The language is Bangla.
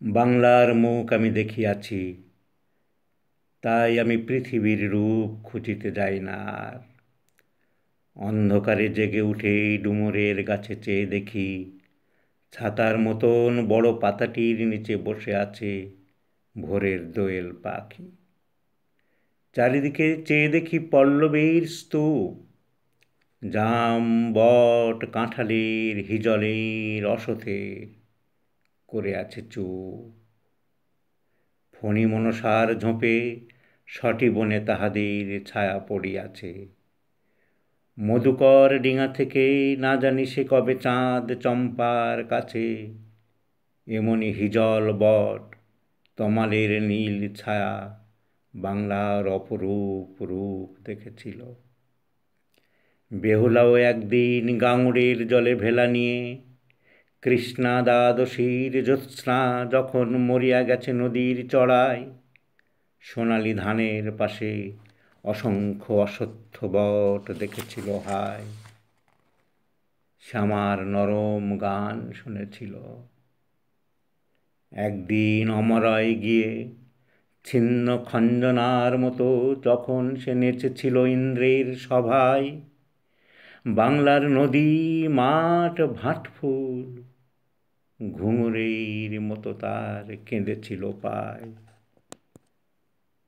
বাংলার মুখ আমি দেখিয়াছি, তাই আমি পৃথিবীর রূপ খুঁজিতে যাই না আর। অন্ধকারে জেগে উঠে ডুমুরের গাছে চেয়ে দেখি, ছাতার মতন বড় পাতাটির নিচে বসে আছে ভোরের দোয়েল পাখি। চারিদিকে চেয়ে দেখি পল্লবের স্তূপ, জাম, বট, কাঁঠালের, হিজলের, অশথের করে আছে চুপ। ফণি মনসার ঝোপে সটি বনে তাহাদের ছায়া পড়িয়াছে। মধুকর ডিঙা থেকে না জানি সে কবে চাঁদ চম্পার কাছে এমনি হিজল বট তমালের নীল ছায়া বাংলার অপরূপ রূপ দেখেছিল। বেহুলাও একদিন গাঙুড়ের জলে ভেলা নিয়ে কৃষ্ণা দ্বাদশীর জ্যোৎস্না যখন মরিয়া গেছে নদীর চড়ায়, সোনালি ধানের পাশে অসংখ্য অশ্বত্থ বট দেখেছিল হায়। শ্যামার নরম গান শুনেছিল। একদিন অমরায় গিয়ে ছিন্ন খঞ্জনার মতো যখন সে নেচেছিল ইন্দ্রের সভায়, বাংলার নদী, মাঠ, ভাটফুল ঘুঙুরের মতো তার কেঁদেছিল পায়।